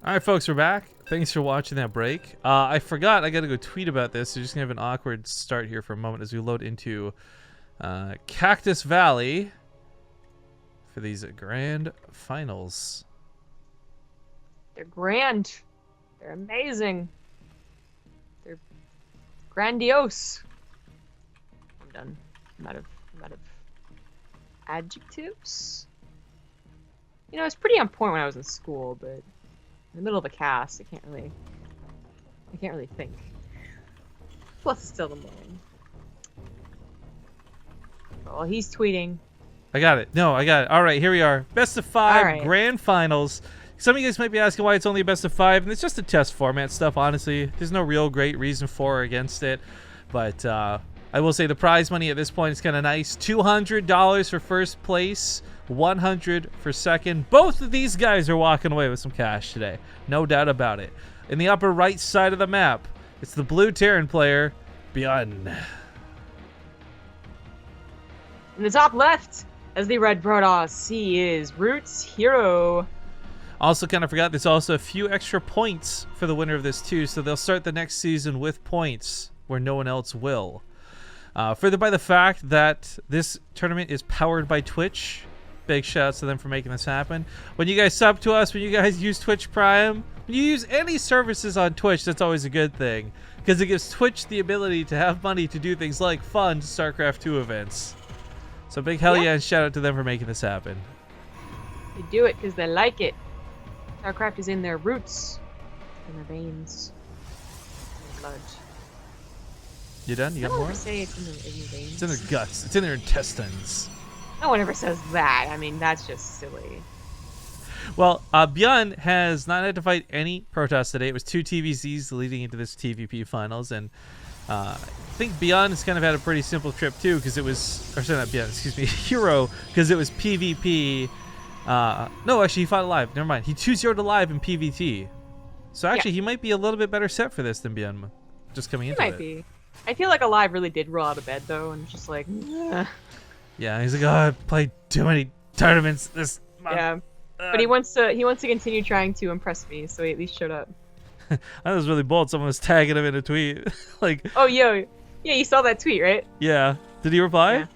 All right, folks, we're back. Thanks for watching that break. I forgot I got to go tweet about this, so just going to have an awkward start here for a moment as we load into Cactus Valley for these grand finals. They're grand. They're amazing. They're grandiose. I'm done. I'm out of adjectives. You know, it's pretty on point when I was in school, but in the middle of a cast, I can't really think. Plus, it's still the morning. Well, he's tweeting. I got it. No, I got it. All right, here we are. Best of 5 grand finals. Some of you guys might be asking why it's only a best of 5, and it's just a test format stuff, honestly. There's no real great reason for or against it. But I will say the prize money at this point is kind of nice. $200 for first place, $100 for second. Both of these guys are walking away with some cash today. No doubt about it. In the upper right side of the map, it's the blue Terran player, ByuN. In the top left, as the red Protoss, he is Roots herO. Also kind of forgot there's also a few extra points for the winner of this too, so they'll start the next season with points where no one else will. Further by the fact that this tournament is powered by Twitch. Big shouts to them for making this happen. When you guys sub to us, when you guys use Twitch Prime, when you use any services on Twitch, that's always a good thing, because it gives Twitch the ability to have money to do things like fund StarCraft 2 events. So big hell yeah, and shout out to them for making this happen. They do it because they like it. StarCraft is in their roots, in their veins, in their blood. You done? You got more? Say it's in their veins. It's in their guts. It's in their intestines. No one ever says that. I mean, that's just silly. Well, ByuN has not had to fight any Protoss today. It was 2 TVZs leading into this TvP finals, and I think ByuN has kind of had a pretty simple trip too, because it was, or sorry, not ByuN, excuse me, herO, because it was PvP. No, actually, he fought alive. Never mind. He 2-0'd alive in PvT. So actually, he might be a little bit better set for this than ByuN, just coming into it. He might be. I feel like Alive really did roll out of bed though, and just like, yeah, he's like, oh, I played too many tournaments this month. Yeah, but he wants to continue trying to impress me, so he at least showed up. That was really bold. Someone was tagging him in a tweet, like, oh yeah, you saw that tweet, right? Yeah. Did he reply? Yeah.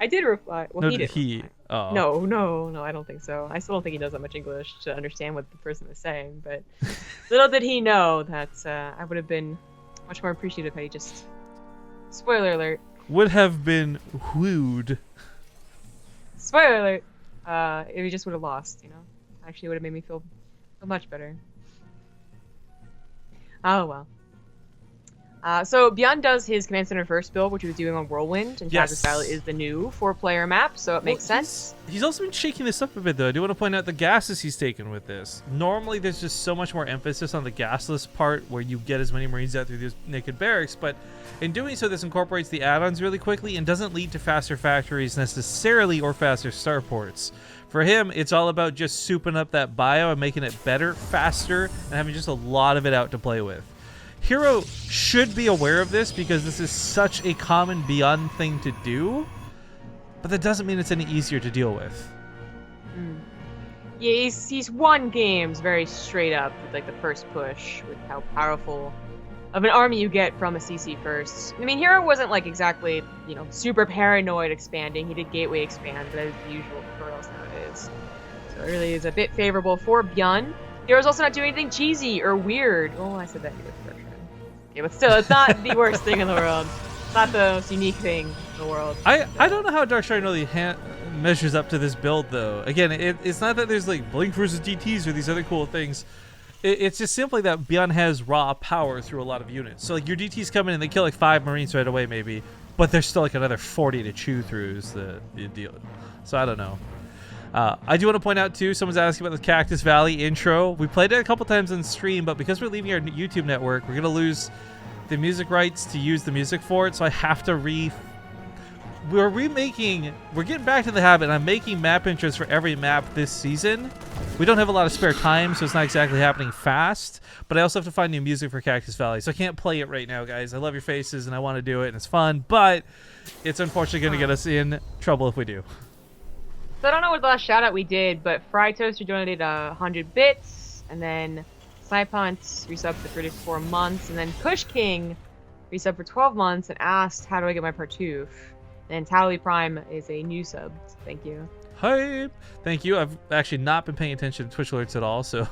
I did reply. Well, no, he did. Oh. No, I don't think so. I still don't think he knows that much English to understand what the person is saying. But little did he know that I would have been much more appreciative had he just. Spoiler alert. Would have been wooed. Spoiler alert. If he just would have lost, you know. Actually, would have made me feel much better. Oh well. So ByuN does his Command Center first build, which he was doing on Whirlwind, and Cactus Valley is the new 4-player map, so it makes sense. He's also been shaking this up a bit, though. I do want to point out the gases he's taken with this. Normally, there's just so much more emphasis on the gasless part, where you get as many Marines out through these naked barracks, but in doing so, this incorporates the add-ons really quickly and doesn't lead to faster factories necessarily or faster starports. For him, it's all about just souping up that bio and making it better, faster, and having just a lot of it out to play with. herO should be aware of this because this is such a common ByuN thing to do, but that doesn't mean it's any easier to deal with. Yeah, he's won games very straight up with like the first push, with how powerful of an army you get from a CC first. I mean, herO wasn't like exactly, you know, super paranoid expanding. He did gateway expand, but that is the usual for else nowadays. So it really is a bit favorable for ByuN. hero's also not doing anything cheesy or weird. Oh, I said that in the first round. Okay, but still, it's not the worst thing in the world. It's not the most unique thing in the world. I don't know how Darkshire really measures up to this build, though. Again, it's not that there's like Blink versus DTs or these other cool things. It's just simply that ByuN has raw power through a lot of units. So like your DTs come in and they kill like 5 Marines right away maybe, but there's still like another 40 to chew through is the deal. So I don't know. I do want to point out too, someone's asking about the Cactus Valley intro. We played it a couple times on stream, but because we're leaving our YouTube network, we're going to lose the music rights to use the music for it, so I have to we're getting back to the habit, and I'm making map intros for every map this season. We don't have a lot of spare time, so it's not exactly happening fast, but I also have to find new music for Cactus Valley, so I can't play it right now, guys. I love your faces, and I want to do it, and it's fun, but it's unfortunately going to get us in trouble if we do. So I don't know what the last shout out we did, but Fry Toaster donated 100 bits, and then Snipunt resubbed for 34 months, and then Kush King resubbed for 12 months and asked, "How do I get my Partouf?" And Tally Prime is a new sub. Thank you. Hi. Thank you. I've actually not been paying attention to Twitch alerts at all, so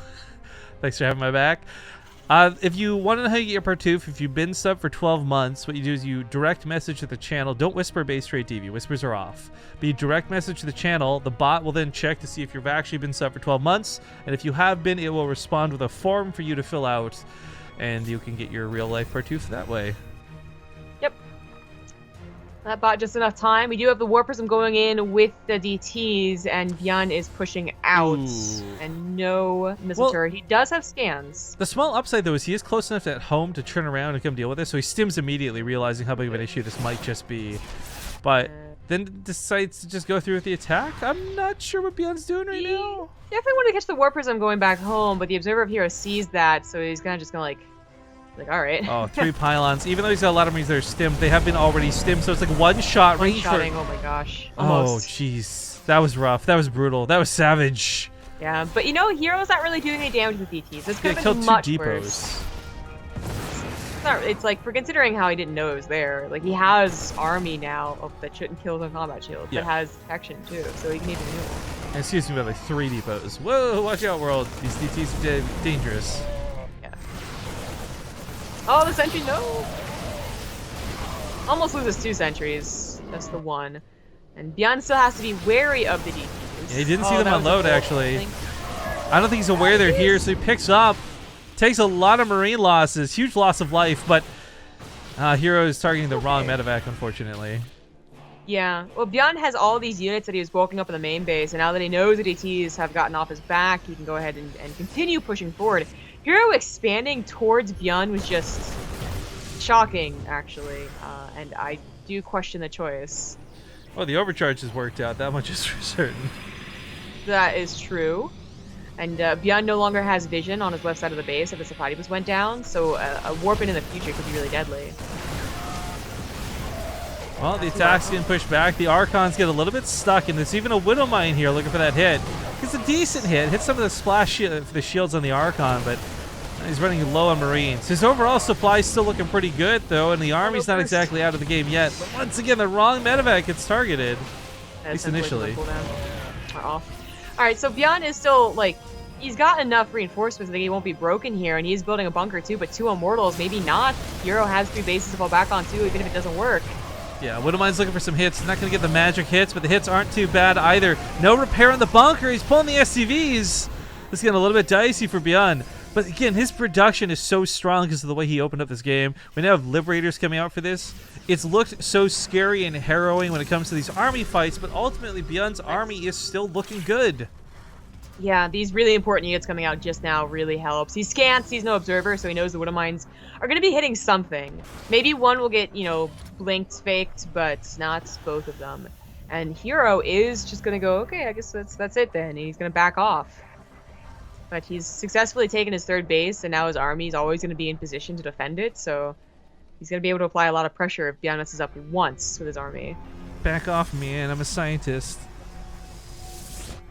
thanks for having my back. If you want to know how you get your Partouf, if you've been subbed for 12 months, what you do is you direct message to the channel. Don't whisper BaseTradeTV. Whispers are off. But you direct message to the channel. The bot will then check to see if you've actually been subbed for 12 months. And if you have been, it will respond with a form for you to fill out. And you can get your real-life Partouf that way. Yep. That bought just enough time. We do have the War Prism going in with the DTs, and ByuN is pushing out. Ooh. And no missile turret. He does have scans. The small upside, though, is he is close enough at home to turn around and come deal with this, so he stims immediately, realizing how big of an issue this might just be. But then decides to just go through with the attack. I'm not sure what ByuN's doing right now. Definitely want to catch the War Prism going back home, but the Observer of Hero sees that, so he's just gonna like, all right. Oh, 3 pylons. Even though he's got a lot of marines that are stimmed, they have been already stimmed, so it's like one shot range. One-shotting, oh my gosh. Oh, Almost. jeez. That was rough. That was brutal. That was savage. Yeah, but you know, Hero's not really doing any damage with DTs. This could have killed been 2 much depots. worse. It's like, for considering how he didn't know it was there, like, he has army now that shouldn't kill the combat shield, Yeah. that has protection too, so he can even heal. Excuse me, about like 3 depots. Whoa, watch out, world. These DTs are dangerous. Yeah. Oh, the sentry, no! Almost loses 2 sentries. That's the one. And ByuN still has to be wary of the DTs. Yeah, he didn't see them unload, actually. I don't think he's aware they're here, so he picks up. Takes a lot of marine losses. Huge loss of life, but herO is targeting the wrong medevac, unfortunately. Yeah. Well, ByuN has all these units that he was bulking up in the main base, and now that he knows the DTs have gotten off his back, he can go ahead and continue pushing forward. herO expanding towards ByuN was just shocking, actually, and I do question the choice. Well, the overcharge has worked out. That much is for certain. That is true. And ByuN no longer has vision on his left side of the base if the supply depots went down, so a warp in the future could be really deadly. Well, the attack's getting pushed back. The Archons get a little bit stuck, and there's even a Widow Mine here looking for that hit. It's a decent hit. Hits some of the splash the shields on the Archon, but he's running low on Marines. His overall supply is still looking pretty good, though, and the Army's not exactly out of the game yet. But once again, the wrong medevac gets targeted, at least initially. Alright, so ByuN is still, like, he's got enough reinforcements that he won't be broken here, and he's building a bunker too, but 2 Immortals, maybe not. herO has 3 bases to fall back on too, even if it doesn't work. Yeah, Widow Mine's looking for some hits. He's not going to get the magic hits, but the hits aren't too bad either. No repair in the bunker. He's pulling the SCVs. This is getting a little bit dicey for ByuN. But again, his production is so strong because of the way he opened up this game. We now have Liberators coming out for this. It's looked so scary and harrowing when it comes to these army fights, but ultimately ByuN's army is still looking good. Yeah, these really important units coming out just now really helps. He's scanned, sees no observer, so he knows the Widow Mines are going to be hitting something. Maybe one will get, you know, blinked, faked, but not both of them. And herO is just going to go, okay, I guess that's it then. He's going to back off. But he's successfully taken his 3rd base, and now his army is always going to be in position to defend it, so he's going to be able to apply a lot of pressure if ByuN messes up once with his army. Back off, man. I'm a scientist.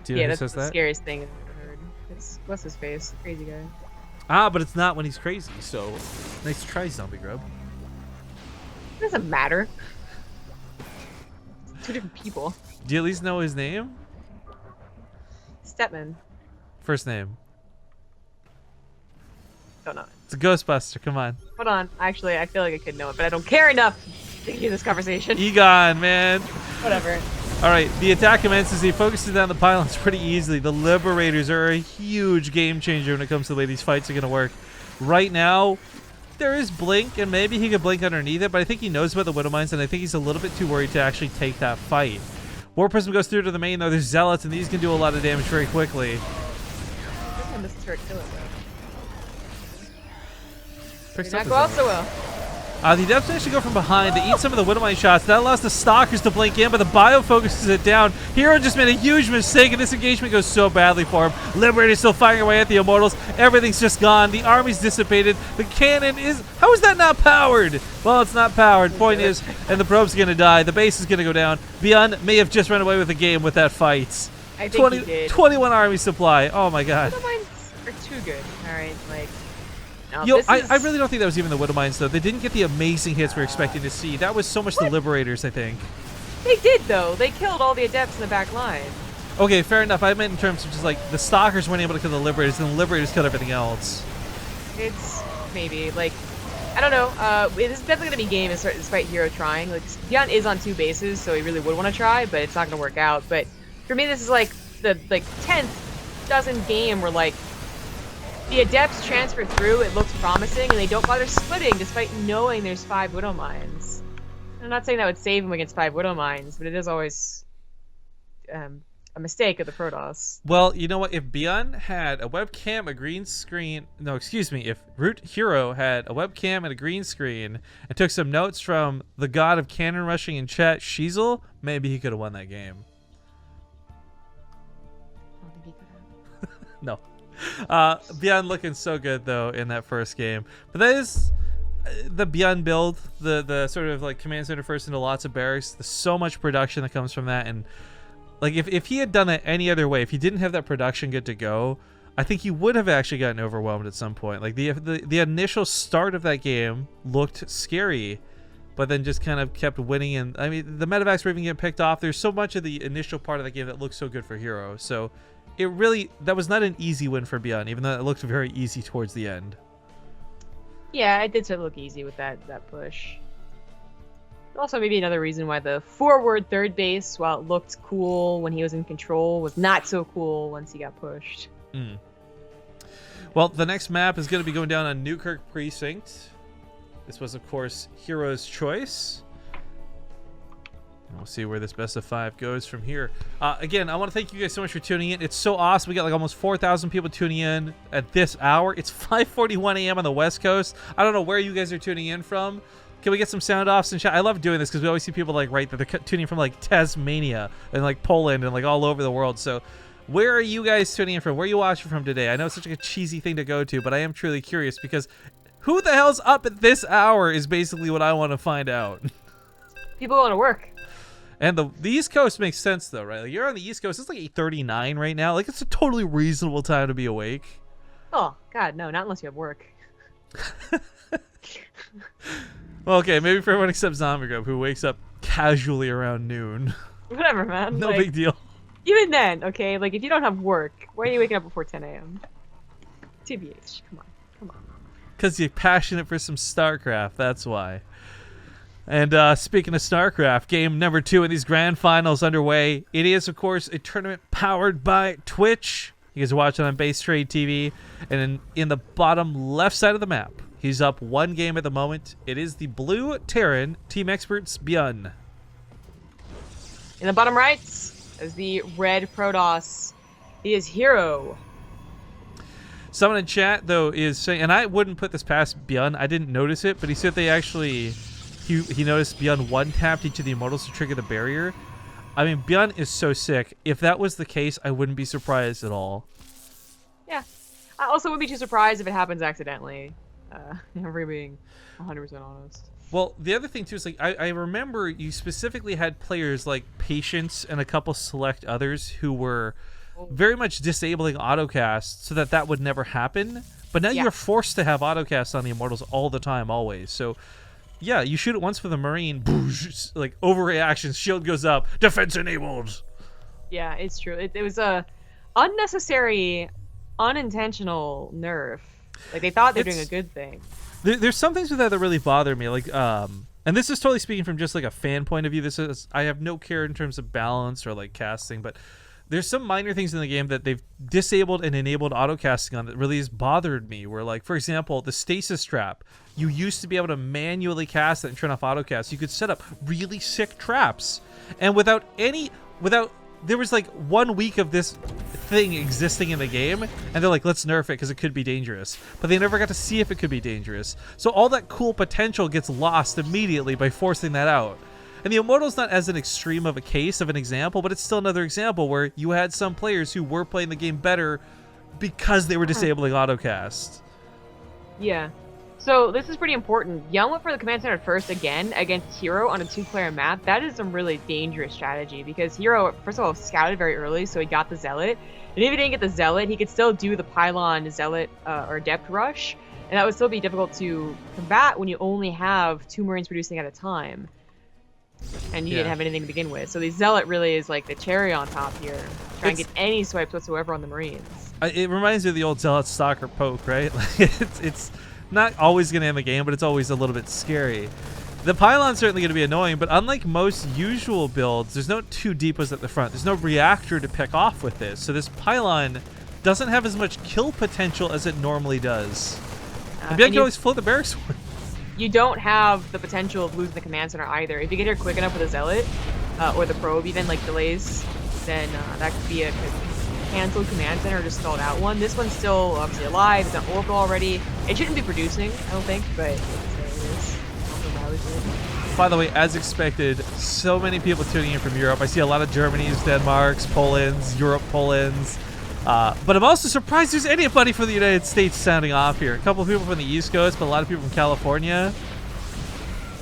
Dude, yeah, that's says the that? scariest thing I've ever heard. What's his face? Crazy guy. Ah, but it's not when he's crazy, so nice try, Zombie Grub. It doesn't matter. 2 different people. Do you at least know his name? Stepman. First name. Don't know. It's a Ghostbuster, come on. Hold on. Actually, I feel like I could know it, but I don't care enough to hear this conversation. Egon, man. Whatever. Alright, the attack commences. He focuses down the pylons pretty easily. The Liberators are a huge game changer when it comes to the way these fights are going to work. Right now, there is Blink, and maybe he could blink underneath it, but I think he knows about the Widow Mines, and I think he's a little bit too worried to actually take that fight. War Prism goes through to the main, though. There's Zealots, and these can do a lot of damage very quickly. Also will. The Depths actually go from behind. They eat some of the Widow Mine shots. That allows the Stalkers to blink in, but the Bio focuses it down. herO just made a huge mistake, and this engagement goes so badly for him. Liberator's still firing away at the Immortals. Everything's just gone. The army's dissipated. The cannon is... How is that not powered? Well, it's not powered. Point is, and the probe's going to die. The base is going to go down. ByuN may have just run away with the game with that fight. I think he did. 21 army supply. Oh, my God. are too good. All right, like. No, Yo, this I is... really don't think that was even the Widow Mines, though. They didn't get the amazing hits we're expecting to see. That was so much the Liberators, I think. They did, though. They killed all the Adepts in the back line. Okay, fair enough. I meant in terms of just, like, the Stalkers weren't able to kill the Liberators, and the Liberators killed everything else. It's maybe, like, I don't know. This is definitely going to be game despite herO trying. Like, ByuN is on 2 bases, so he really would want to try, but it's not going to work out. But for me, this is, like, the 10th dozen game where, like, the Adepts transfer through, it looks promising, and they don't bother splitting despite knowing there's 5 Widow Mines. I'm not saying that would save him against 5 Widow Mines, but it is always a mistake of the Protoss. Well, you know what? If ByuN had a webcam, a green screen... No, excuse me. If Root herO had a webcam and a green screen and took some notes from the god of cannon rushing in chat, Shizel, maybe he could have won that game. I don't think he could have. No. ByuN looking so good, though, in that first game. But that is the ByuN build, the sort of, like, command center first into lots of barracks. There's so much production that comes from that, and... Like, if he had done it any other way, if he didn't have that production good to go, I think he would have actually gotten overwhelmed at some point. Like, the initial start of that game looked scary, but then just kind of kept winning. And, I mean, the medevacs were even getting picked off. There's so much of the initial part of the game that looked so good for herO. So, it really... That was not an easy win for ByuN, even though it looked very easy towards the end. Yeah, it did sort of look easy with that push. Also, maybe another reason why the forward third base, while it looked cool when he was in control, was not so cool once he got pushed. Mm. Well, the next map is going to be going down on Newkirk Precinct. This was, of course, herO's choice. And we'll see where this best of 5 goes from here. Again, I want to thank you guys so much for tuning in. It's so awesome. We got like almost 4,000 people tuning in at this hour. It's 5:41 a.m. on the West Coast. I don't know where you guys are tuning in from. Can we get some sound offs and chat? I love doing this because we always see people like that they're tuning from like Tasmania and like Poland and like all over the world. So where are you guys tuning in from? Where are you watching from today? I know it's such a cheesy thing to go to, but I am truly curious because who the hell's up at this hour is basically what I want to find out. People going to work. And the East Coast makes sense though, right? Like you're on the East Coast. It's like 8:39 right now. Like it's a totally reasonable time to be awake. Oh God, no, not unless you have work. Well, okay, maybe for everyone except Zombie Grub, who wakes up casually around noon. Whatever, man. No like, big deal. Even then, okay, like if you don't have work, why are you waking up before 10 a.m.? TBH, come on. Because you're passionate for some StarCraft, that's why. And speaking of StarCraft, game number 2 in these grand finals underway. It is, of course, a tournament powered by Twitch. You guys are watching on BaseTradeTV. And in the bottom left side of the map, he's up 1 game at the moment. It is the Blue Terran Team Experts ByuN. In the bottom right is the red Protoss. He is herO. Someone in chat, though, is saying, and I wouldn't put this past ByuN. I didn't notice it, but he said they actually... He noticed ByuN one-tapped each of the Immortals to trigger the barrier. I mean, ByuN is so sick. If that was the case, I wouldn't be surprised at all. Yeah. I also wouldn't be too surprised if it happens accidentally. If we're being 100% honest. Well, the other thing, too, is like I remember you specifically had players like Patience and a couple select others who were very much disabling autocast so that would never happen. But now you're forced to have autocast on the Immortals all the time, always. So... Yeah, you shoot it once with a Marine, boosh, like overreaction, shield goes up, defense enabled. Yeah, it's true. It was a unnecessary, unintentional nerf. Like they thought they were doing a good thing. There's some things with that really bother me, like and this is totally speaking from just like a fan point of view. This is I have no care in terms of balance or like casting, but there's some minor things in the game that they've disabled and enabled autocasting on that really has bothered me. Where, like, for example, the stasis trap, you used to be able to manually cast it and turn off autocast. You could set up really sick traps, and there was like 1 week of this thing existing in the game, and they're like, let's nerf it because it could be dangerous. But they never got to see if it could be dangerous. So all that cool potential gets lost immediately by forcing that out. And the Immortal's not as an extreme of a case of an example, but it's still another example where you had some players who were playing the game better because they were disabling autocast. Yeah. So this is pretty important. ByuN went for the command center first again against herO on a 2-player map. That is some really dangerous strategy because herO, first of all, scouted very early, so he got the Zealot. And if he didn't get the Zealot, he could still do the Pylon Zealot or Adept Rush, and that would still be difficult to combat when you only have 2 Marines producing at a time. And you didn't have anything to begin with. So the Zealot really is like the cherry on top here. Try and get any swipes whatsoever on the Marines. It reminds me of the old Zealot Stalker poke, right? Like it's not always going to end the game, but it's always a little bit scary. The Pylon's certainly going to be annoying, but unlike most usual builds, there's no 2 depots at the front. There's no reactor to pick off with this. So this Pylon doesn't have as much kill potential as it normally does. And ByuN can always float the barracks sword. You don't have the potential of losing the command center either. If you get here quick enough with a Zealot, or the probe even, like delays, then that could be a canceled command center or just stalled out one. This one's still obviously alive. It's on orbital already. It shouldn't be producing, I don't think, but it is. By the way, as expected, so many people tuning in from Europe. I see a lot of Germany's, Denmark's, Poland's, Europe, Poland's. But I'm also surprised there's anybody from the United States sounding off here. A couple of people from the East Coast, but a lot of people from California.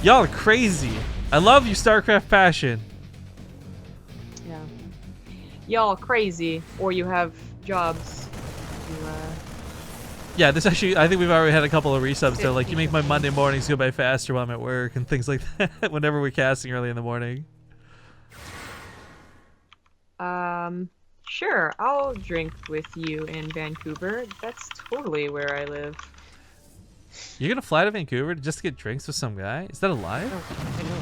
Y'all are crazy. I love you, StarCraft passion. Yeah. Y'all crazy, or you have jobs. Yeah, this actually, I think we've already had a couple of resubs. So like, you make my Monday mornings go by faster while I'm at work and things like that. Whenever we're casting early in the morning. Sure, I'll drink with you in Vancouver. That's totally where I live. You're gonna fly to Vancouver just to get drinks with some guy? Is that alive? Oh, I know.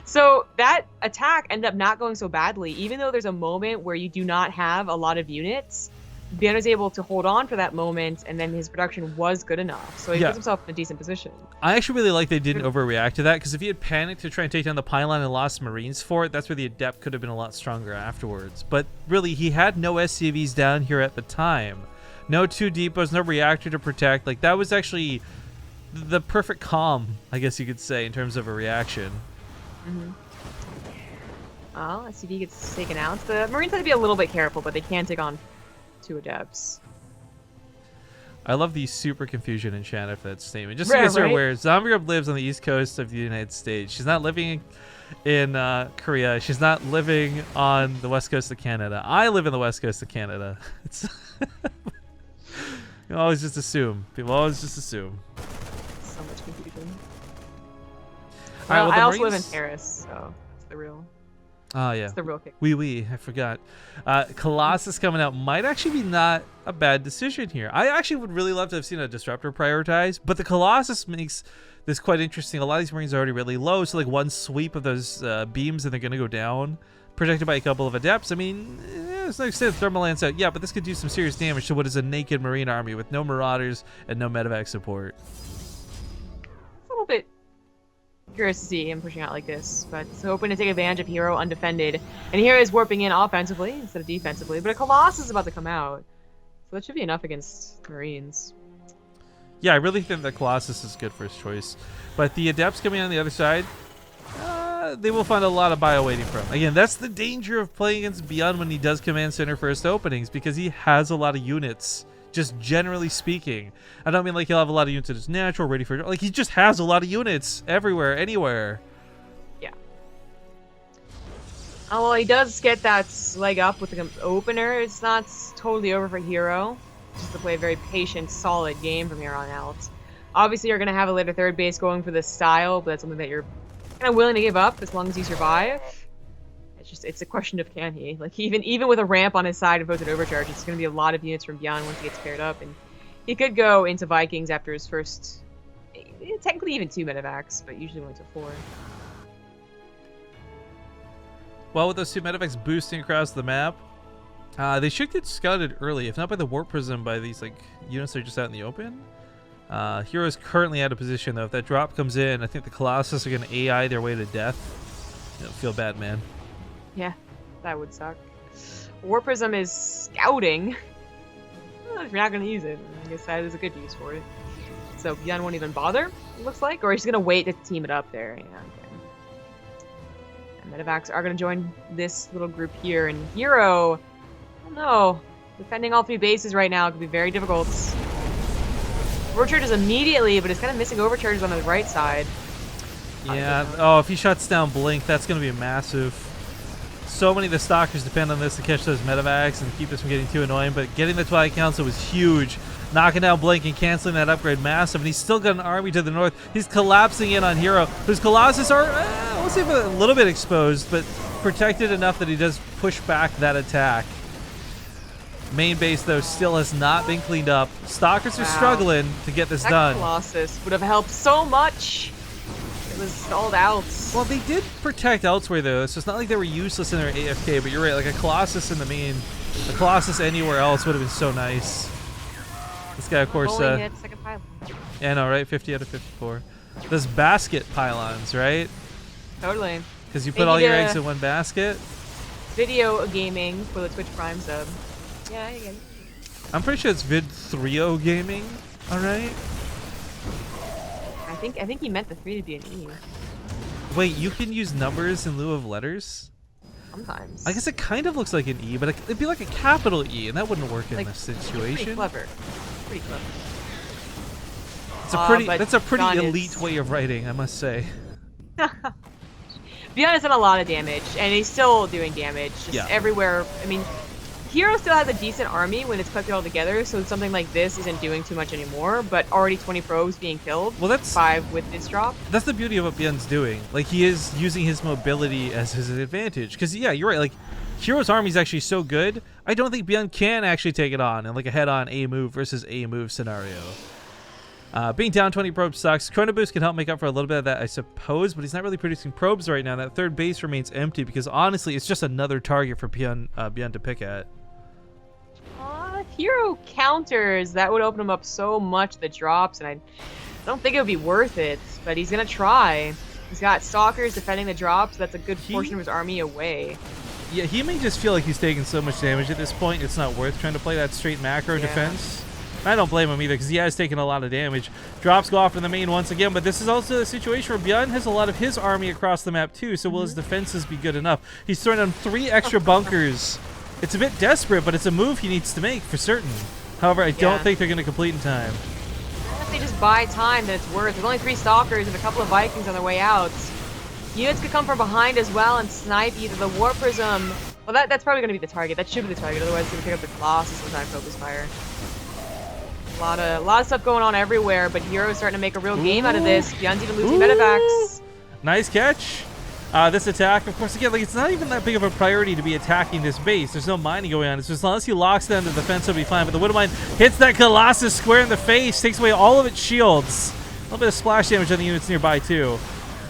So that attack ended up not going so badly, even though there's a moment where you do not have a lot of units. ByuN was able to hold on for that moment, and then his production was good enough. So he puts himself in a decent position. I actually really like they didn't overreact to that, because if he had panicked to try and take down the Pylon and lost Marines for it, that's where the Adept could have been a lot stronger afterwards. But really, he had no SCVs down here at the time. No 2 depots, no reactor to protect. Like, that was actually the perfect calm, I guess you could say, in terms of a reaction. Well, SCV gets taken out. The Marines have to be a little bit careful, but they can take on 2 Adepts. I love the super confusion in chat for that statement. Just so you guys are aware, Zombie Rub lives on the east coast of the United States. She's not living in Korea. She's not living on the west coast of Canada. I live in the west coast of Canada. It's you always just assume. People always just assume. So much confusion. Well, I also live in Paris, so it's the real. Oh, yeah. It's the real kick. I forgot. Colossus coming out might actually be not a bad decision here. I actually would really love to have seen a Disruptor prioritized, but the Colossus makes this quite interesting. A lot of these Marines are already really low, so like one sweep of those beams and they're going to go down, protected by a couple of Adepts. I mean, it's no extent Thermal Lance out. Yeah, but this could do some serious damage to what is a naked Marine army with no Marauders and no Medevac support. A little bit curious to see him pushing out like this, but hoping to take advantage of herO undefended. And here is warping in offensively instead of defensively, but a Colossus is about to come out. So that should be enough against Marines. Yeah, I really think that Colossus is good first choice. But the Adepts coming on the other side, they will find a lot of bio waiting for him. Again, that's the danger of playing against ByuN when he does command center first openings, because he has a lot of units. Just generally speaking, I don't mean like he'll have a lot of units that is natural, ready for, like, he just has a lot of units everywhere, anywhere. Yeah. Oh, well, he does get that leg up with the opener. It's not totally over for herO. Just to play a very patient, solid game from here on out. Obviously, you're going to have a later third base going for this style, but that's something that you're kind of willing to give up as long as you survive. It's a question of can he. Like, even with a ramp on his side and posted overcharge, it's going to be a lot of units from ByuN once he gets paired up. And he could go into Vikings after his first, technically even 2 medevacs, but usually only to 4. Well, with those 2 medevacs boosting across the map, they should get scouted early, if not by the Warp Prism, by these like units that are just out in the open. herO is currently out of position, though. If that drop comes in, I think the Colossus are going to AI their way to death. You know, feel bad, man. Yeah, that would suck. Warp Prism is scouting. Well, if you're not going to use it, I guess that is a good use for it. So ByuN won't even bother, it looks like, or he's going to wait to team it up there. Yeah, okay. And medevacs are going to join this little group here, and herO, I don't know, defending all 3 bases right now could be very difficult. Overcharges immediately, but it's kind of missing overcharges on the right side. Yeah. Oh, if he shuts down Blink, that's going to be massive. So many of the stalkers depend on this to catch those medevacs and keep this from getting too annoying, but getting the Twilight Council was huge. Knocking down Blink and canceling that upgrade massive, and he's still got an army to the north. He's collapsing in on herO, whose Colossus are, we'll say, a little bit exposed, but protected enough that he does push back that attack. Main base, though, still has not been cleaned up. Stalkers are struggling to get this done. Colossus would have helped so much. It was stalled out. Well, they did protect elsewhere, though, so it's not like they were useless in their AFK, but you're right, like a Colossus in the main, a Colossus anywhere else would have been so nice. This guy, of course, hit, second pylon. Yeah, I know, right? 50 out of 54. Those basket pylons, right? Totally. Because you put all your eggs in one basket. Video gaming for the Twitch Prime sub. Yeah, I get it. I'm pretty sure it's vid3o gaming. All right. I think he meant the 3 to be an E. Wait, you can use numbers in lieu of letters? Sometimes. I guess it kind of looks like an E, but it'd be like a capital E, and that wouldn't work in this situation. Pretty clever. Pretty clever. It's a pretty. That's a pretty ByuN elite way of writing, I must say. ByuN has done a lot of damage, and he's still doing damage just everywhere. I mean, herO still has a decent army when it's collected all together, so something like this isn't doing too much anymore, but already 20 probes being killed. Well, that's 5 with this drop. That's the beauty of what ByuN's doing. Like, he is using his mobility as his advantage. Because, yeah, you're right. Like, herO's army is actually so good, I don't think ByuN can actually take it on in, like, a head-on A move versus A move scenario. Being down 20 probes sucks. Chrono Boost can help make up for a little bit of that, I suppose, but he's not really producing probes right now. That third base remains empty because, honestly, it's just another target for ByuN to pick at. herO counters, that would open him up so much, the drops, and I don't think it would be worth it, but he's gonna try. He's got stalkers defending the drops. That's a good portion of his army away. Yeah, he may just feel like he's taking so much damage at this point, it's not worth trying to play that straight macro defense. I don't blame him either, because he has taken a lot of damage. Drops go off in the main once again, but this is also a situation where ByuN has a lot of his army across the map too, so will his defenses be good enough? He's throwing on 3 extra bunkers. It's a bit desperate, but it's a move he needs to make for certain. However, I don't think they're going to complete in time. If they just buy time, then it's worth. There's only 3 stalkers and a couple of Vikings on their way out. Units could come from behind as well and snipe either the War Prism. Well, that's probably going to be the target. That should be the target. Otherwise, it's going to pick up the Colossus and time focus fire. A lot of stuff going on everywhere, but herO's starting to make a real game out of this. ByuN's even losing medevacs. Nice catch. This attack, of course, again, like, it's not even that big of a priority to be attacking this base. There's no mining going on. It's just unless he locks down the defense, he'll be fine. But the Widowmine hits that Colossus square in the face, takes away all of its shields. A little bit of splash damage on the units nearby, too.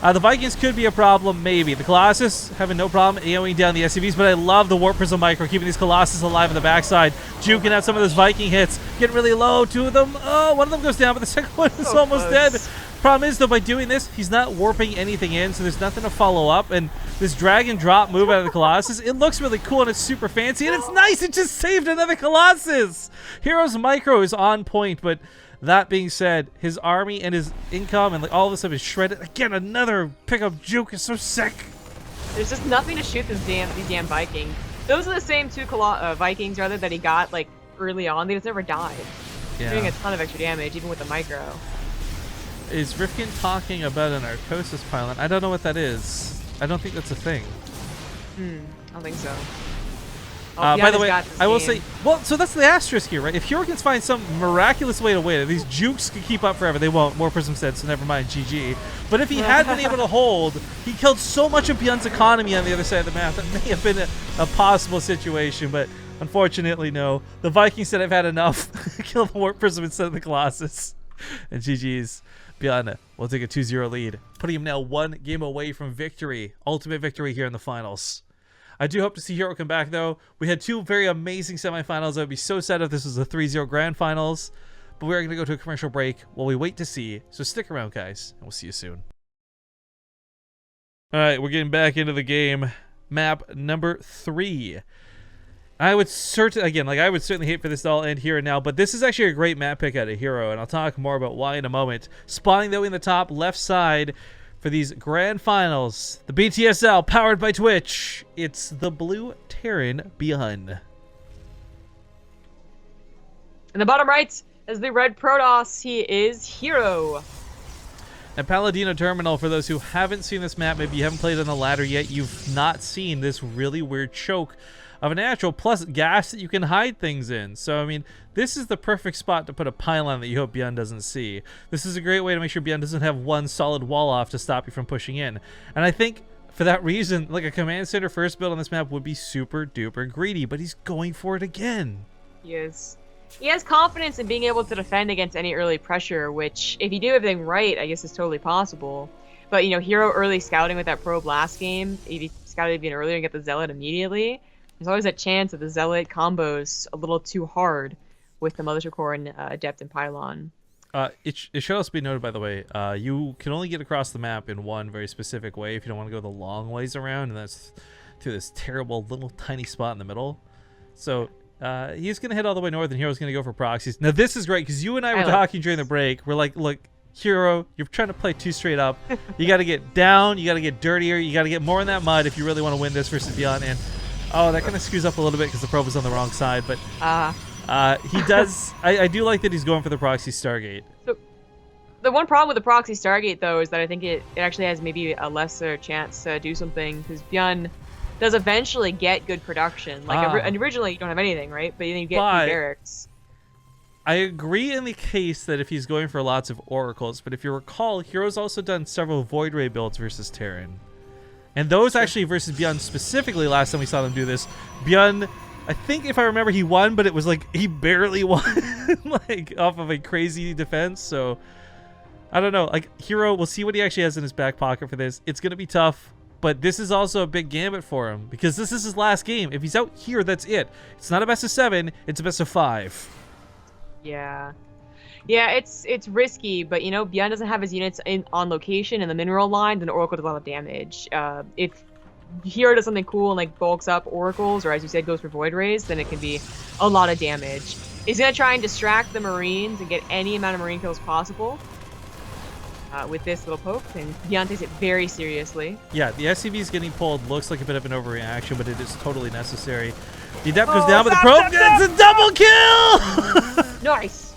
The Vikings could be a problem, maybe. The Colossus having no problem AoEing down the SCVs, but I love the Warp Prism Micro, keeping these Colossus alive on the backside. Juking out some of those Viking hits, getting really low. 2 of them, oh, one of them goes down, but the second one is almost dead. Problem is, though, by doing this, he's not warping anything in, so there's nothing to follow up. And this drag and drop move out of the Colossus, it looks really cool and it's super fancy, and it's nice. It just saved another Colossus. herO's Micro is on point, but that being said, his army and his income and like all this stuff is shredded. Again, another pickup juke is so sick. There's just nothing to shoot these damn Vikings. Those are the same 2 Vikings rather that he got like early on. They just never died. Doing a ton of extra damage even with the micro. Is Rifkin talking about an Arcosis pylon? I don't know what that is. I don't think that's a thing. I don't think so. By the way, I will say, well, so that's the asterisk here, right? If herO can find some miraculous way to win it, these jukes can keep up forever. They won't. More Prism said, so never mind, GG. But if he had been able to hold, he killed so much of ByuN's economy on the other side of the map. That may have been a possible situation, but unfortunately, no. The Vikings said, I've had enough. Kill the Warp Prism instead of the Colossus. And GG's. ByuN will take a 2-0 lead, putting him now 1 game away from victory. Ultimate victory here in the finals. I do hope to see herO come back, though. We had 2 very amazing semifinals. I would be so sad if this was a 3-0 grand finals. But we're going to go to a commercial break while we wait to see. So stick around, guys, and we'll see you soon. All right, we're getting back into the game. Map number 3. I would certainly hate for this to all end here and now, but this is actually a great map pick out of herO, and I'll talk more about why in a moment. Spawning, though, in the top left side for these grand finals, the BTSL powered by Twitch. It's the Blue Terran ByuN. In the bottom right, As the red Protoss, he is herO. And Paladino Terminal, for those who haven't seen this map, maybe you haven't played on the ladder yet, you've not seen this really weird choke of a natural, plus gas that you can hide things in. So, I mean, this is the perfect spot to put a pylon that you hope ByuN doesn't see. This is a great way to make sure ByuN doesn't have one solid wall off to stop you from pushing in. And I think for that reason, like a command center first build on this map would be super duper greedy, but he's going for it again. He is. He has confidence in being able to defend against any early pressure, which, if you do everything right, I guess is totally possible. But, you know, herO early scouting with that probe last game, if he scouted even earlier and get the Zealot immediately, there's always a chance that the Zealot combos a little too hard with the Mothership Core and Adept and Pylon. It should also be noted, by the way, you can only get across the map in one very specific way if you don't want to go the long ways around, and that's through this terrible little tiny spot in the middle. So he's going to head all the way north, and herO's going to go for proxies. Now, this is great, because you and I were talking during the break. We're like, look, herO, you're trying to play too straight up. You got to get down. You got to get dirtier. You got to get more in that mud if you really want to win this versus ByuN. And oh, that kind of screws up a little bit because the probe is on the wrong side. But he does. I do like that he's going for the proxy Stargate. So, the one problem with the proxy Stargate, though, is that I think it actually has maybe a lesser chance to do something, because ByuN does eventually get good production. Like originally, you don't have anything, right? But then you get 3 barracks. I agree in the case that if he's going for lots of oracles, but if you recall, herO's also done several Void Ray builds versus Terran. And those actually versus ByuN specifically, last time we saw them do this, ByuN, I think if I remember, he won, but it was like he barely won, like off of a crazy defense. So I don't know. Like herO, we'll see what he actually has in his back pocket for this. It's going to be tough, but this is also a big gambit for him because this is his last game. If he's out here, that's it. It's not a best of 7, it's a best of 5. Yeah. Yeah, it's risky, but you know, ByuN doesn't have his units on location in the mineral line, then Oracle does a lot of damage. If herO does something cool and like bulks up oracles, or as you said, goes for Void Rays, then it can be a lot of damage. He's gonna try and distract the Marines and get any amount of Marine kills possible with this little poke, and ByuN takes it very seriously. Yeah, the SCVs getting pulled looks like a bit of an overreaction, but it is totally necessary. The Adept goes down, but the probe gets a double kill! Nice!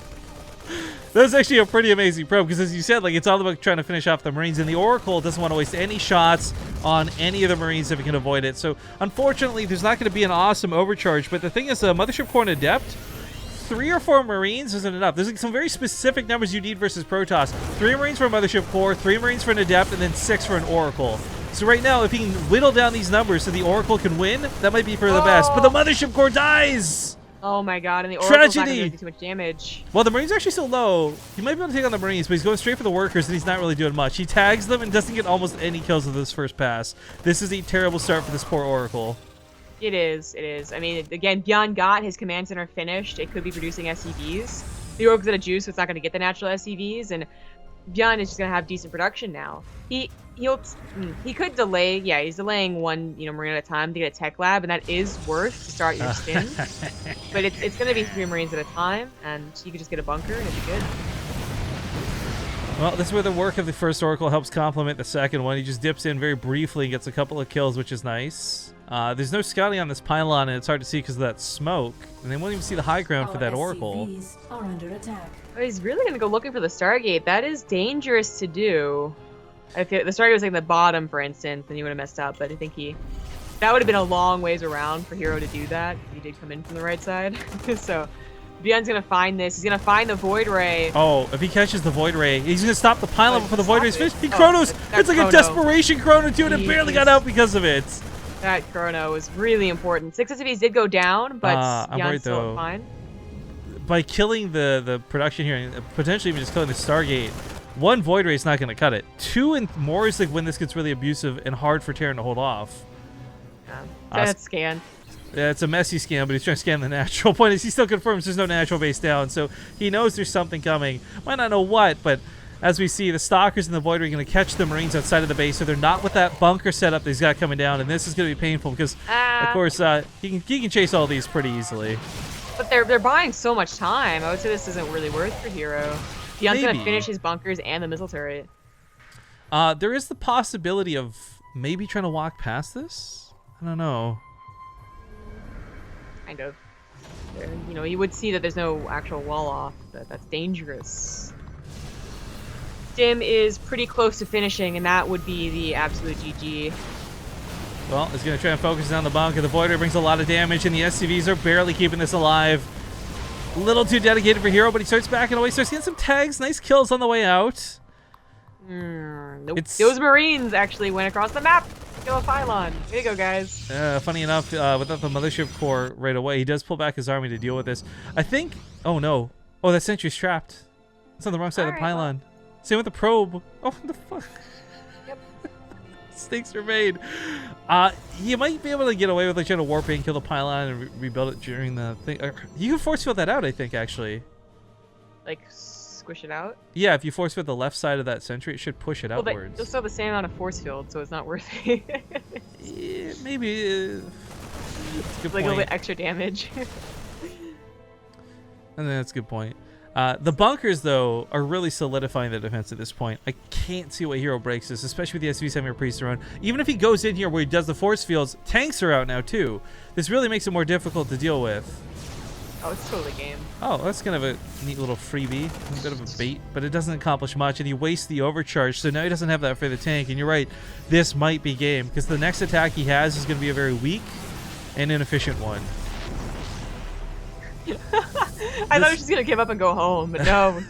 That was actually a pretty amazing probe, because as you said, like, it's all about trying to finish off the Marines, and the Oracle doesn't want to waste any shots on any of the Marines if it can avoid it. So, unfortunately, there's not going to be an awesome overcharge, but the thing is, Mothership Core and Adept, 3 or 4 Marines isn't enough. There's like some very specific numbers you need versus Protoss. 3 Marines for a Mothership Core, 3 Marines for an Adept, and then 6 for an Oracle. So right now, if he can whittle down these numbers so the Oracle can win, that might be for the best. But the Mothership Core dies! Oh my god, and the Oracle's not going to do too much damage. Well, the Marines are actually still low. He might be able to take on the Marines, but he's going straight for the workers, and he's not really doing much. He tags them and doesn't get almost any kills with this first pass. This is a terrible start for this poor Oracle. It is, it is. I mean, again, ByuN got his command center finished. It could be producing SCVs. The Oracle's at a juice, so it's not going to get the natural SCVs, and ByuN is just going to have decent production now. He could delay, yeah, he's delaying 1 Marine at a time to get a tech lab, and that is worth to start your spin. But it's going to be 3 Marines at a time, and you could just get a bunker, and it'd be good. Well, this is where the work of the first Oracle helps complement the second one. He just dips in very briefly, gets a couple of kills, which is nice. There's no scouting on this pylon, and it's hard to see because of that smoke. And they won't even see the high ground for that Oracle. Are under attack. Oh, he's really going to go looking for the Stargate. That is dangerous to do. If the Stargate was like the bottom, for instance, then he would have messed up. But I think that would have been a long ways around for herO to do that. He did come in from the right side. So ByuN's going to find this. He's going to find the Void Ray. Oh, if he catches the Void Ray, he's going to stop the pylon before the Void Ray's finished. He Chronos. It's like a desperation Chrono, too, and it barely got out because of it. That Chrono was really important. 6 SCVs did go down, but ByuN's still fine. By killing the production here, and potentially even just killing the Stargate, 1 Void Ray is not going to cut it. 2 and more is like when this gets really abusive and hard for Terran to hold off. That's scan. Yeah, it's a messy scan, but he's trying to scan the natural. Point is, he still confirms there's no natural base down, so he knows there's something coming. Might not know what, but as we see, the Stalkers and the Void Ray are going to catch the Marines outside of the base, so they're not with that bunker setup that he's got coming down, and this is going to be painful because, of course, he can chase all these pretty easily. But they're buying so much time. I would say this isn't really worth for herO. ByuN's going to finish his bunkers and the missile turret. There is the possibility of maybe trying to walk past this. I don't know. Kind of. you know, you would see that there's no actual wall off. That's dangerous. Stim is pretty close to finishing, and that would be the absolute GG. Well, it's going to try and focus on the bunk, and the Voider brings a lot of damage, and the SCVs are barely keeping this alive. A little too dedicated for herO, but he starts backing away, starts getting some tags. Nice kills on the way out. Nope. Those Marines actually went across the map. Kill a pylon. Way to go, guys. Funny enough, without the Mothership Core right away, he does pull back his army to deal with this. I think... Oh, no. Oh, that sentry's trapped. It's on the wrong side of the pylon. Well. Same with the probe. Oh, what the fuck? Yep. Mistakes are made. You might be able to get away with like trying to warp in, kill the pylon, and rebuild it during the thing. You can force field that out, I think, actually. Like, squish it out? Yeah, if you force field the left side of that sentry, it should push it outwards. You'll still have the same amount of force field, so it's not worth it. Yeah, maybe. That's a good point. Like a little bit extra damage. I think that's a good point. The bunkers, though, are really solidifying the defense at this point. I can't see what herO breaks this, especially with the SVs having a priest around. Even if he goes in here where he does the force fields, tanks are out now, too. This really makes it more difficult to deal with. Oh, it's totally game. Oh, that's kind of a neat little freebie. A bit of a bait, but it doesn't accomplish much, and he wastes the overcharge, so now he doesn't have that for the tank. And you're right, this might be game, because the next attack he has is going to be a very weak and inefficient one. I thought he was just gonna give up and go home, but no.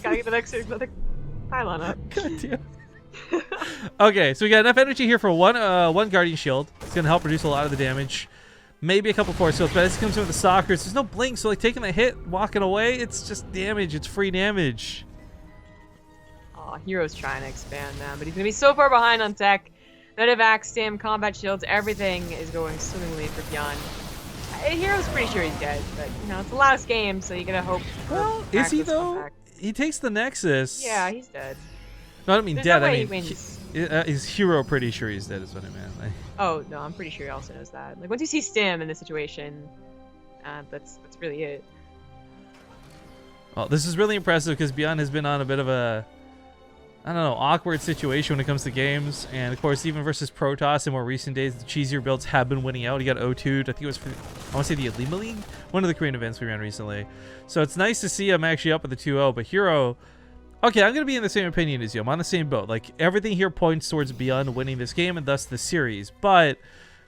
Gotta get the next another pylon up. God damn. Okay, so we got enough energy here for one Guardian Shield. It's gonna help reduce a lot of the damage. Maybe a couple force fields, but this comes in with the Stalkers. There's no blink, so like taking the hit, walking away, it's just damage. It's free damage. Oh, herO's trying to expand now, but he's gonna be so far behind on tech. Medevac, stim, combat shields, everything is going swimmingly for ByuN. herO's pretty sure he's dead, but you know, it's the last game, so you gotta hope. Well, is he though? He takes the Nexus. Yeah, he's dead. No, I don't mean There's dead. No way I mean, he wins. Is herO pretty sure he's dead? Is what I meant. Oh no, I'm pretty sure he also knows that. Like once you see Stim in this situation, that's really it. Well, this is really impressive because ByuN has been on a bit of a, I don't know, awkward situation when it comes to games. And of course, even versus Protoss in more recent days, the cheesier builds have been winning out. He got 0-2'd. I think it was for, I want to say the Alima League, one of the Korean events we ran recently. So it's nice to see him actually up with the 2-0. But herO, okay, I'm going to be in the same opinion as you. I'm on the same boat. Like, everything here points towards ByuN winning this game and thus the series. But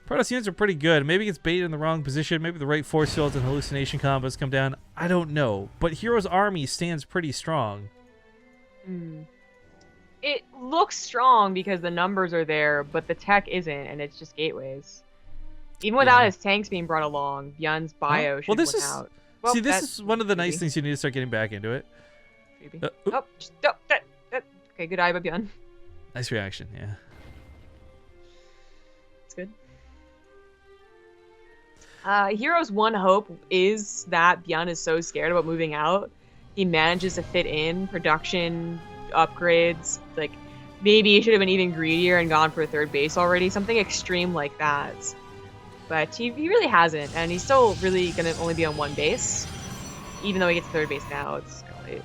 Protoss units are pretty good. Maybe it's baited in the wrong position. Maybe the right force fields and hallucination combos come down. I don't know. But herO's army stands pretty strong. It looks strong because the numbers are there, but the tech isn't, and it's just gateways. Even without his tanks being brought along, ByuN's bio should win out. Well, see, this is one of the nice things you need to start getting back into it. Okay, good eye by ByuN. Nice reaction, yeah. It's good. herO's one hope is that ByuN is so scared about moving out, he manages to fit in production upgrades. Like maybe he should have been even greedier and gone for a third base already, something extreme like that. But he really hasn't, and he's still really gonna only be on one base, even though he gets third base now. It's late.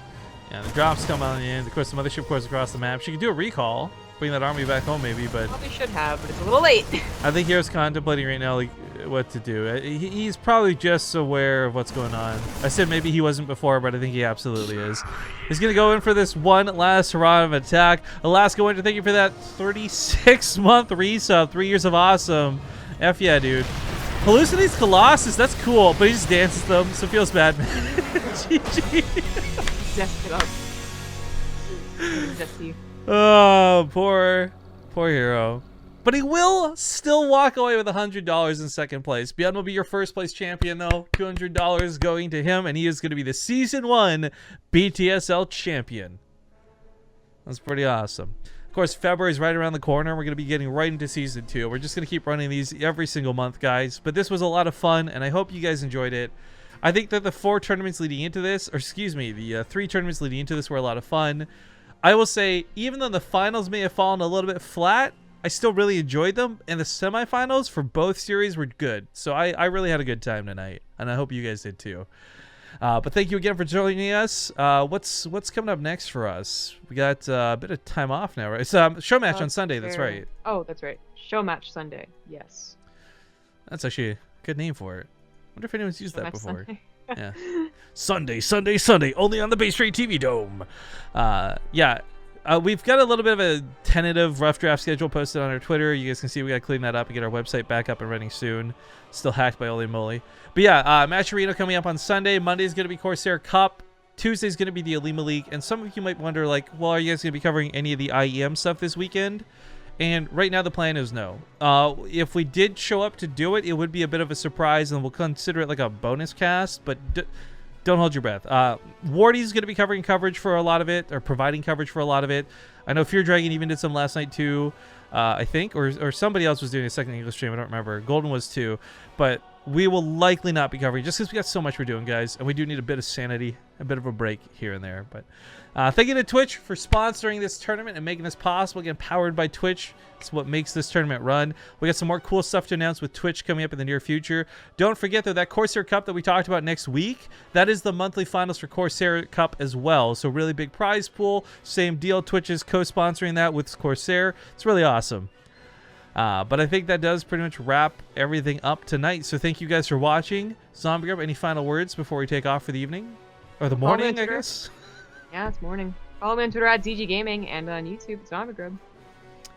Yeah, the drops come on in. Of course, the mothership course across the map. She could do a recall, bring that army back home maybe, but probably should have, but it's a little late. I think hero's contemplating right now like what to do. He's probably just aware of what's going on. I said maybe he wasn't before, but I think he absolutely is. He's gonna go in for this one last hurrah of attack. Alaska Winter, thank you for that 36-month resub, 3 years of awesome. F yeah, dude. Hallucinates Colossus, that's cool, but he just dances them, so it feels bad, man. GG. Zest it up. Zesty. Oh, poor herO. But he will still walk away with $100 in second place. ByuN will be your first place champion, though. $200 going to him, and he is going to be the Season 1 BTSL champion. That's pretty awesome. Of course, February is right around the corner. We're going to be getting right into Season 2. We're just going to keep running these every single month, guys. But this was a lot of fun, and I hope you guys enjoyed it. I think that the 4 tournaments leading into this, or excuse me, the 3 tournaments leading into this were a lot of fun. I will say, even though the finals may have fallen a little bit flat, I still really enjoyed them, and the semifinals for both series were good. So I really had a good time tonight, and I hope you guys did too. But thank you again for joining us. What's coming up next for us? We got a bit of time off now, right? It's show match on Sunday. That's right. Oh, that's right. Show match Sunday. Yes. That's actually a good name for it. I wonder if anyone's used that before. Yeah. Sunday, only on the BaseTradeTV Dome. We've got a little bit of a tentative rough draft schedule posted on our Twitter. You guys can see we got to clean that up and get our website back up and running soon. Still hacked by Holy Moly. But yeah, Match Arena coming up on Sunday. Monday is going to be Corsair Cup. Tuesday is going to be the Alima League. And some of you might wonder, like, well, are you guys going to be covering any of the IEM stuff this weekend? And right now the plan is no. If we did show up to do it, it would be a bit of a surprise, and we'll consider it like a bonus cast, but don't hold your breath. Wardy's going to be covering coverage for a lot of it, or providing coverage for a lot of it. I know Fear Dragon even did some last night too, I think, or somebody else was doing a second English stream. I don't remember. Golden was too, but we will likely not be covering just because we got so much we're doing, guys, and we do need a bit of sanity, a bit of a break here and there. But thank you to Twitch for sponsoring this tournament and making this possible. Again, powered by Twitch. It's what makes this tournament run. We got some more cool stuff to announce with Twitch coming up in the near future. Don't forget, though, that Corsair Cup that we talked about next week, that is the monthly finals for Corsair Cup as well. So really big prize pool. Same deal. Twitch is co-sponsoring that with Corsair. It's really awesome. But I think that does pretty much wrap everything up tonight. So thank you guys for watching. Zombie Grub, any final words before we take off for the evening? Or the morning, I guess? Yeah, it's morning. Follow me on Twitter at ZG Gaming and on YouTube, Zombie Grub.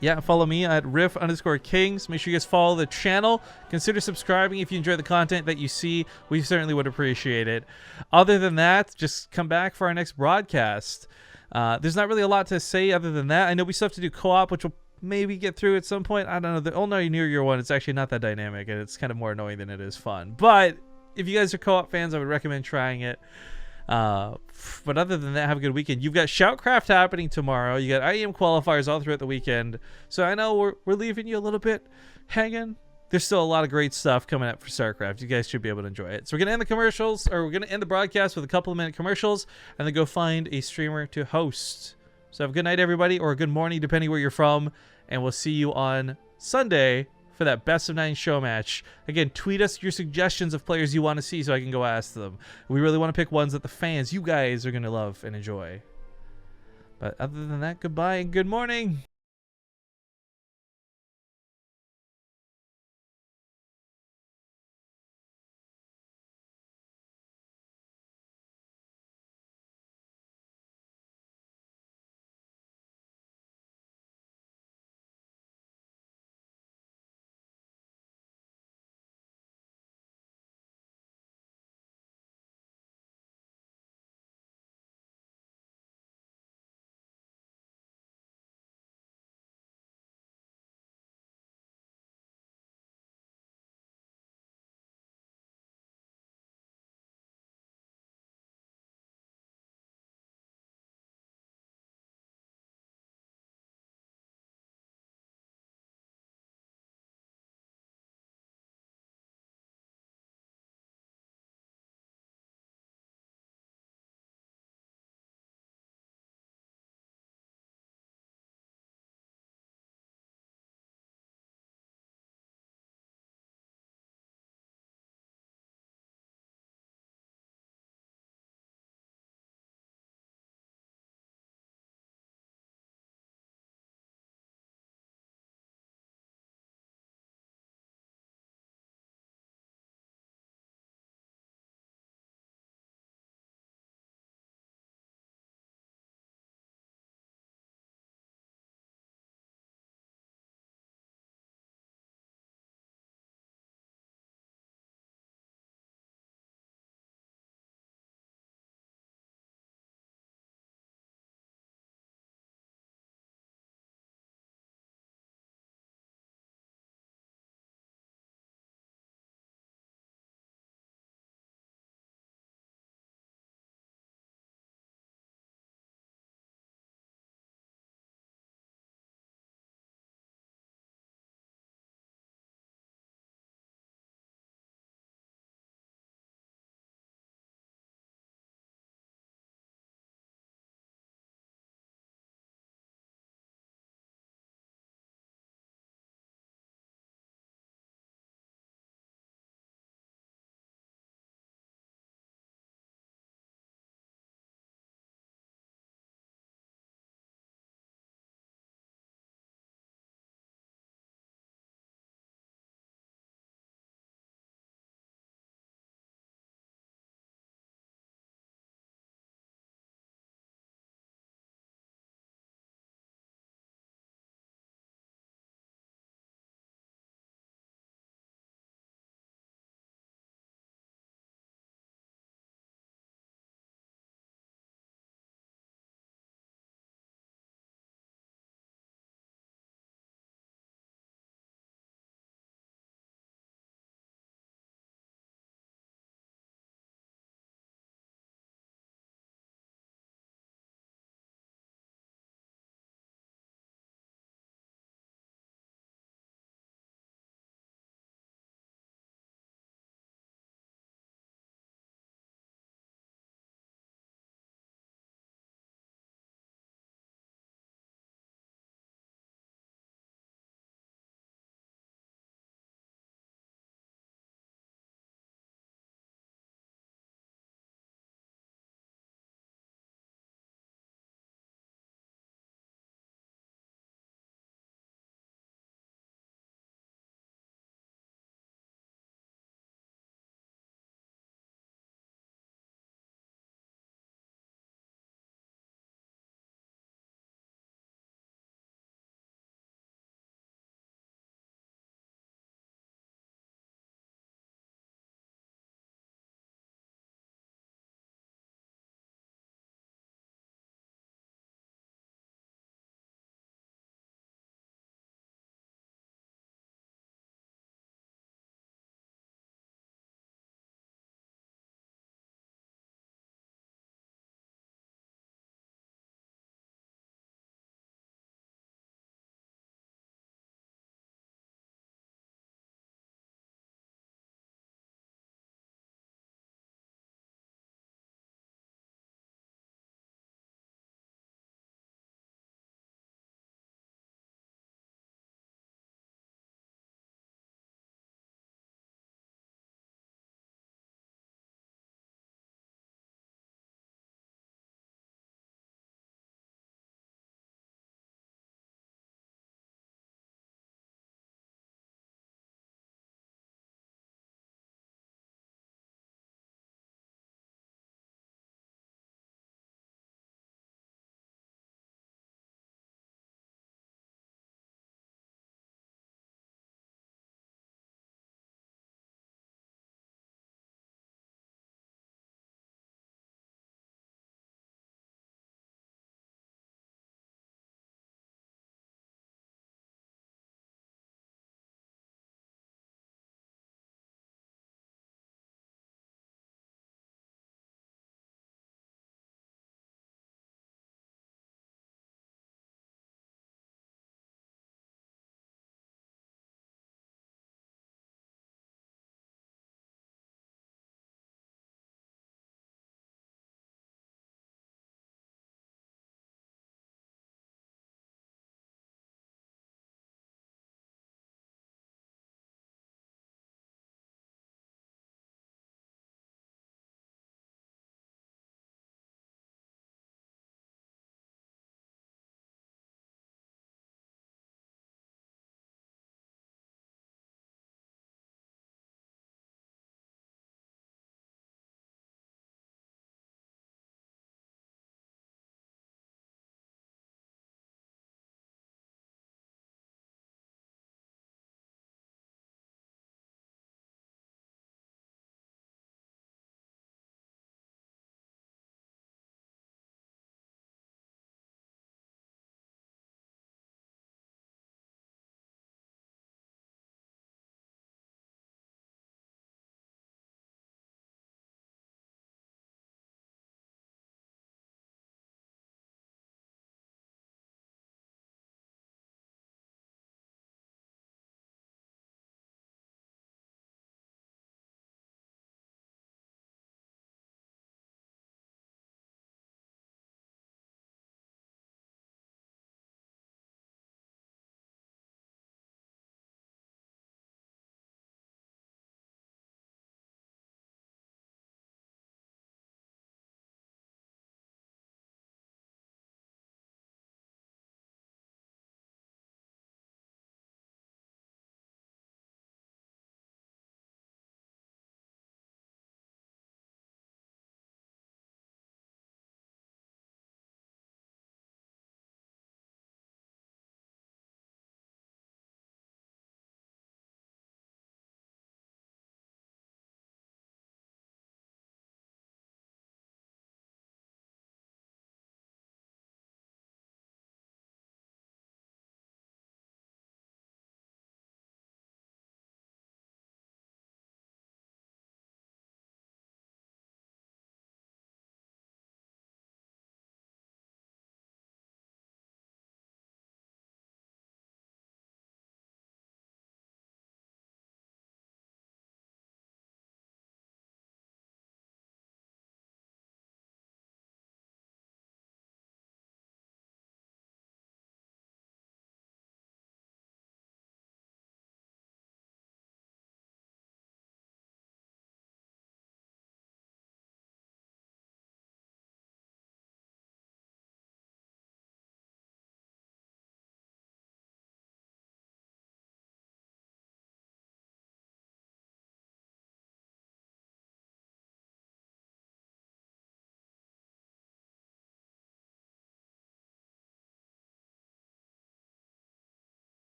Yeah, follow me at riff_kings. Make sure you guys follow the channel. Consider subscribing if you enjoy the content that you see. We certainly would appreciate it. Other than that, just come back for our next broadcast. There's not really a lot to say other than that. I know we still have to do co-op, which will maybe get through at some point. I don't know. The only New Year one, it's actually not that dynamic, and it's kind of more annoying than it is fun. But if you guys are co-op fans, I would recommend trying it. But other than that, have a good weekend. You've got Shoutcraft happening tomorrow. You got IEM qualifiers all throughout the weekend. So I know we're leaving you a little bit hanging. There's still a lot of great stuff coming up for StarCraft. You guys should be able to enjoy it. So we're going to end the commercials, or we're going to end the broadcast with a couple of minute commercials, and then go find a streamer to host. So have a good night, everybody, or a good morning, depending where you're from. And we'll see you on Sunday for that best of 9 show match. Again, tweet us your suggestions of players you want to see so I can go ask them. We really want to pick ones that the fans, you guys, are going to love and enjoy. But other than that, goodbye and good morning.